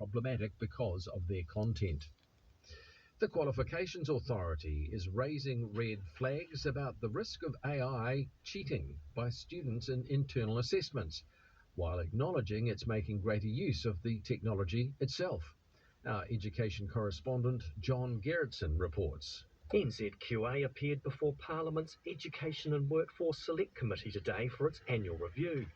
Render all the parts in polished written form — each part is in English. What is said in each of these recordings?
problematic because of their content. The Qualifications Authority is raising red flags about the risk of AI cheating by students in internal assessments, while acknowledging it's making greater use of the technology itself. Our education correspondent John Gerritsen reports. NZQA appeared before Parliament's Education and Workforce Select Committee today for its annual review.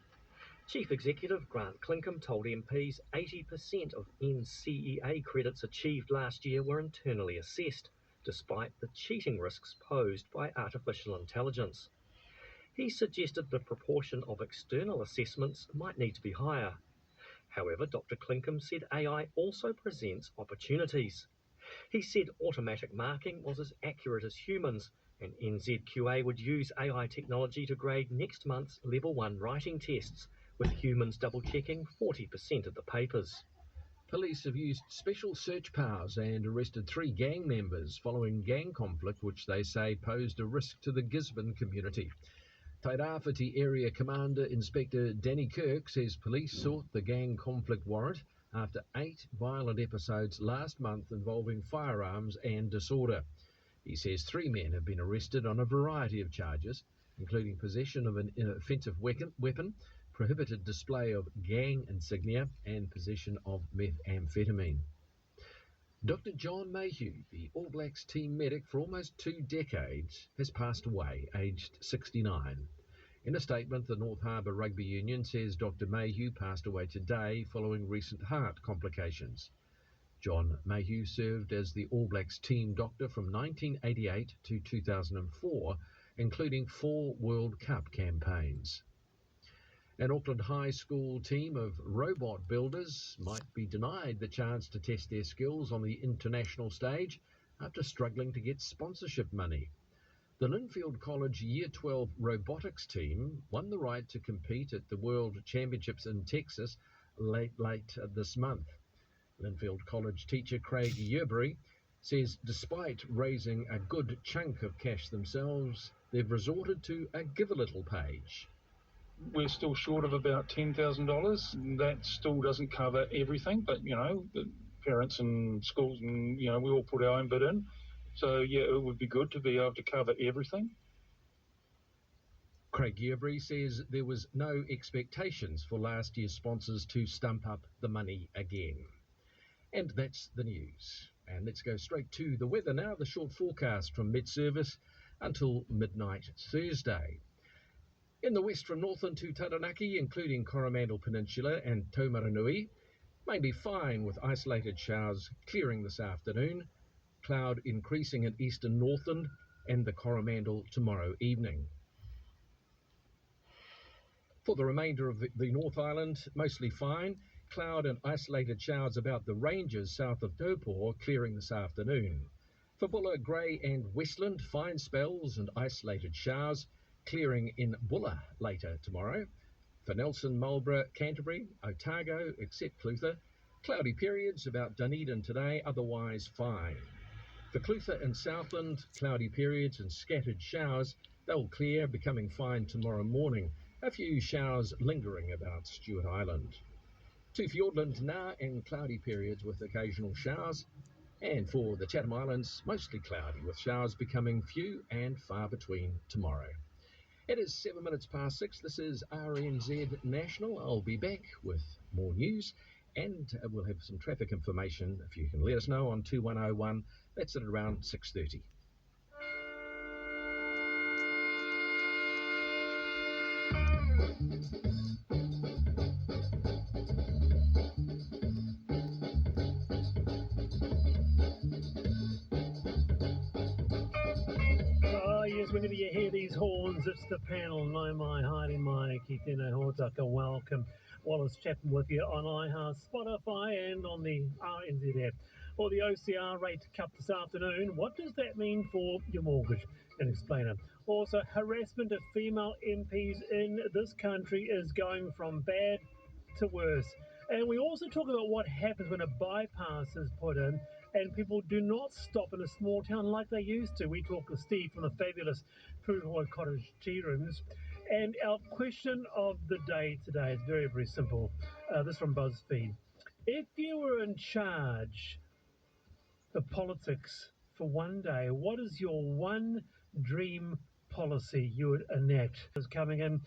Chief Executive Grant Clinkham told MPs 80% of NCEA credits achieved last year were internally assessed, despite the cheating risks posed by artificial intelligence. He suggested the proportion of external assessments might need to be higher. However, Dr. Clinkham said AI also presents opportunities. He said automatic marking was as accurate as humans, and NZQA would use AI technology to grade next month's Level 1 writing tests, with humans double-checking 40% of the papers. Police have used special search powers and arrested 3 gang members following gang conflict which they say posed a risk to the Gisborne community. Tairāwhiti Area Commander Inspector Danny Kirk says police sought the gang conflict warrant after 8 violent episodes last month involving firearms and disorder. He says 3 men have been arrested on a variety of charges, including possession of an offensive weapon, prohibited display of gang insignia, and possession of methamphetamine. Dr. John Mayhew, the All Blacks team medic for almost 2 decades, has passed away, aged 69. In a statement, the North Harbour Rugby Union says Dr. Mayhew passed away today following recent heart complications. John Mayhew served as the All Blacks team doctor from 1988 to 2004, including 4 World Cup campaigns. An Auckland High School team of robot builders might be denied the chance to test their skills on the international stage after struggling to get sponsorship money. The Linfield College Year 12 robotics team won the right to compete at the World Championships in Texas late this month. Linfield College teacher Craig YOURE says despite raising a good chunk of cash themselves, they've resorted to a give a little page. We're still short of about $10,000. That still doesn't cover everything, but, the parents and schools and, we all put our own bit in. So, it would be good to be able to cover everything. Craig YOURE says there was no expectations for last year's sponsors to stump up the money again. And that's the news. And let's go straight to the weather now, the short forecast from mid-service until midnight Thursday. In the west from Northland to Taranaki, including Coromandel Peninsula and Taumaranui, mainly fine with isolated showers clearing this afternoon, cloud increasing in eastern Northland and the Coromandel tomorrow evening. For the remainder of the North Island, mostly fine, cloud and isolated showers about the ranges south of Taupō clearing this afternoon. For Bulla, Grey and Westland, fine spells and isolated showers, clearing in Bulla later tomorrow. For Nelson, Marlborough, Canterbury, Otago, except Clutha, cloudy periods about Dunedin today, otherwise fine. For Clutha and Southland, cloudy periods and scattered showers, they'll clear, becoming fine tomorrow morning. A few showers lingering about Stewart Island. To Fiordland now, and cloudy periods with occasional showers. And for the Chatham Islands, mostly cloudy with showers becoming few and far between tomorrow. It is 7 minutes past 6. This is RNZ National. I'll be back with more news and we'll have some traffic information if you can let us know on 2101. That's at around 6:30. Yes, whenever you hear these horns, it's the panel. No mai haere mai ki tēnei hōtaka. Welcome. Wallace Chapman with you on iHeart, Spotify and on the RNZ app. Or the OCR rate cut this afternoon. What does that mean for your mortgage? And explain it. Also, harassment of female MPs in this country is going from bad to worse. And we also talk about what happens when a bypass is put in and people do not stop in a small town like they used to. We talk to Steve from the fabulous Puruhoi Cottage Tea Rooms. And our question of the day today is very, very simple. This from BuzzFeed. If you were in charge of politics for one day, what is your one dream policy you would enact? Is coming in.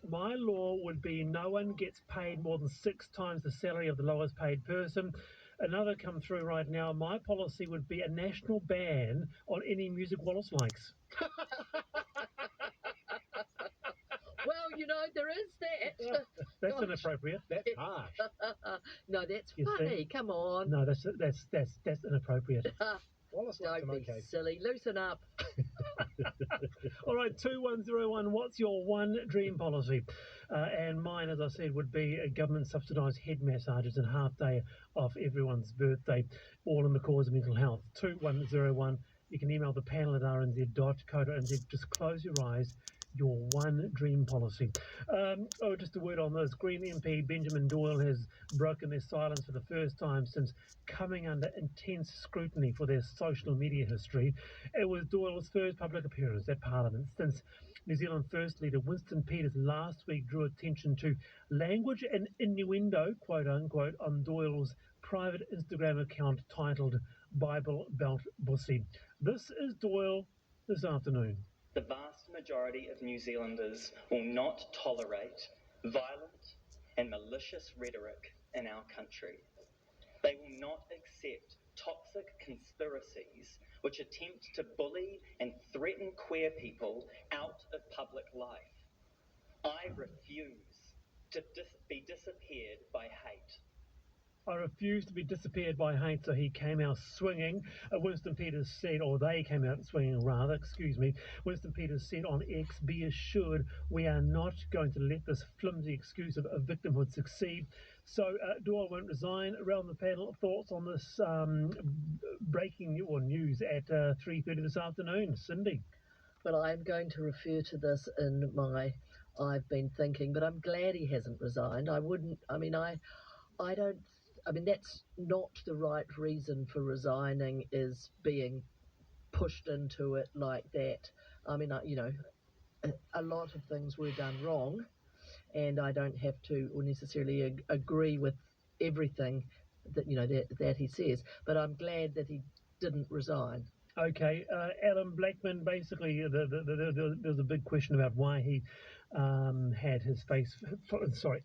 My law would be no one gets paid more than 6 times the salary of the lowest paid person. Another come through right now. My policy would be a national ban on any music Wallace likes. Well, you know, there is that. That's Gosh. inappropriate. That's harsh. No, that's You funny. see? Come on. No, that's inappropriate. Wallace likes Don't them be okay. silly. Loosen up. All right, 2101. What's your one dream policy? And mine, as I said, would be a government subsidised head massages and half day off everyone's birthday, all in the cause of mental health. 2101. You can email the panel at rnz.co.nz. Just close your eyes. Your one dream policy. Just a word on this. Green MP Benjamin Doyle has broken their silence for the first time since coming under intense scrutiny for their social media history. It was Doyle's first public appearance at Parliament since New Zealand First Leader Winston Peters last week drew attention to language and innuendo, quote unquote, on Doyle's private Instagram account titled Bible Belt Bussy. This is Doyle this afternoon. The vast majority of New Zealanders will not tolerate violent and malicious rhetoric in our country. They will not accept toxic conspiracies which attempt to bully and threaten queer people out of public life. I refuse to be disappeared by hate. I refuse to be disappeared by hate, so he came out swinging. Winston Peters said, or they came out swinging rather, excuse me. Winston Peters said on X, be assured we are not going to let this flimsy excuse of victimhood succeed. So Doyle won't resign. Around the panel, thoughts on this breaking news at 3:30 this afternoon. Cindy? Well, I'm going to refer to this in my I've been thinking, but I'm glad he hasn't resigned. I wouldn't, that's not the right reason for resigning, is being pushed into it like that. I mean, a lot of things were done wrong, and I don't have to necessarily agree with everything that he says, but I'm glad that he didn't resign. Okay, Alan Blackman, basically, there's a big question about why he had his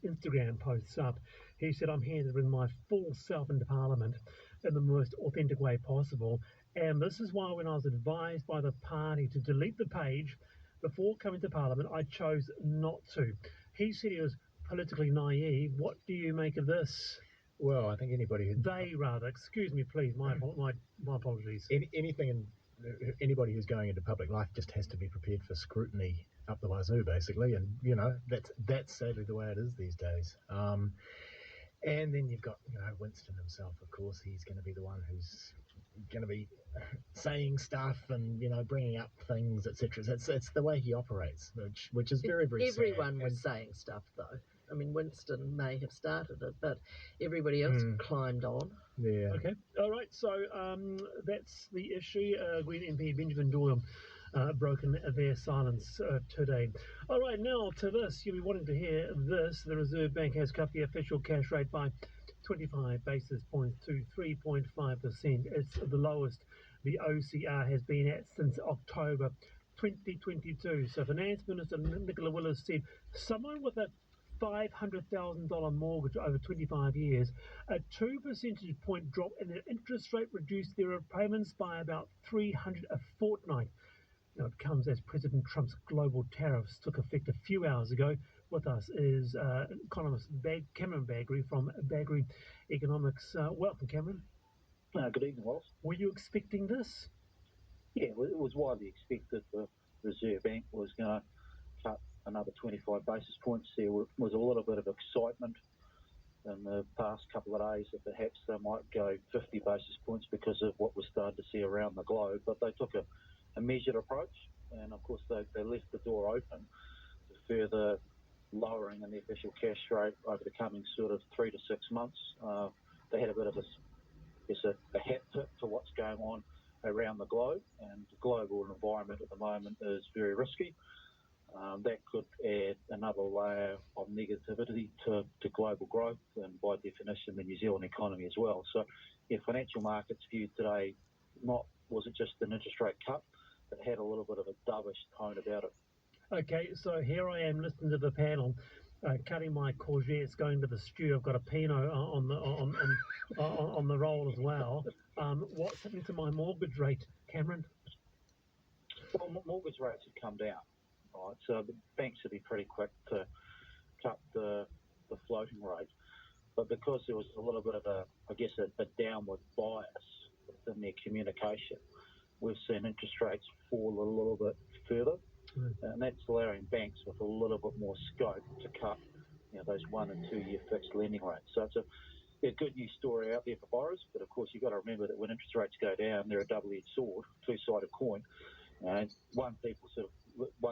Instagram posts up. He said, I'm here to bring my full self into Parliament in the most authentic way possible. And this is why when I was advised by the party to delete the page before coming to Parliament, I chose not to. He said he was politically naive. What do you make of this? Well, I think anybody excuse me, please, my apologies. Anybody who's going into public life just has to be prepared for scrutiny up the wazoo, basically, and that's sadly the way it is these days. And then you've got Winston himself, of course. He's going to be the one who's going to be saying stuff and bringing up things, etc. It's the way he operates, which is very, very sad. Everyone was saying stuff, though. I mean, Winston may have started it, but everybody else climbed on. Yeah. Okay. All right. So that's the issue. Green MP Benjamin Doyle broken their silence today. All right. Now to this. You'll be wanting to hear this. The Reserve Bank has cut the official cash rate by 25 basis points to 3.5%. It's the lowest the OCR has been at since October 2022. So Finance Minister Nicola Willis said someone with a $500,000 mortgage over 25 years, a 2 percentage point drop in their interest rate reduced their repayments by about $300 a fortnight. Now, it comes as President Trump's global tariffs took effect a few hours ago. With us is economist Cameron Baggery from Baggery Economics. Welcome, Cameron. Good evening, Wallace. Were you expecting this? Yeah, it was widely expected the Reserve Bank was going to cut another 25 basis points. There was a little bit of excitement in the past couple of days that perhaps they might go 50 basis points because of what we started to see around the globe, but they took a measured approach, and of course they left the door open to further lowering in the official cash rate over the coming sort of 3 to 6 months. They had a bit of a hat tip to what's going on around the globe, and the global environment at the moment is very risky. That could add another layer of negativity to global growth and, by definition, the New Zealand economy as well. So, yeah, financial markets viewed today, was it just an interest rate cut? It had a little bit of a dovish tone about it. Okay, so here I am listening to the panel, cutting my courgettes, going to the stew. I've got a Pinot on the roll as well. What's happening to my mortgage rate, Cameron? Well, mortgage rates have come down, right? So the banks would be pretty quick to cut the floating rate. But because there was a little bit of a downward bias within their communication, we've seen interest rates fall a little bit further. And that's allowing banks with a little bit more scope to cut, those 1 and 2 year fixed lending rates. So it's a good news story out there for borrowers. But of course, you've got to remember that when interest rates go down, they're a double-edged sword, two-sided coin. And one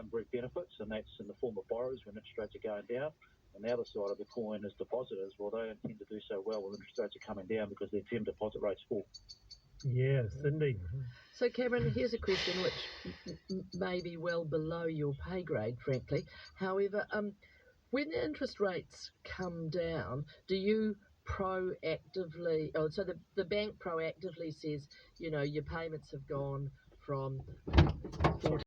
group benefits, and that's in the form of borrowers when interest rates are going down. And the other side of the coin is depositors. Well, they don't tend to do so well when interest rates are coming down because their term deposit rates fall. Yes, indeed. So, Cameron, here's a question which may be well below your pay grade, frankly. However, when the interest rates come down, do you proactively, so the bank proactively says, your payments have gone from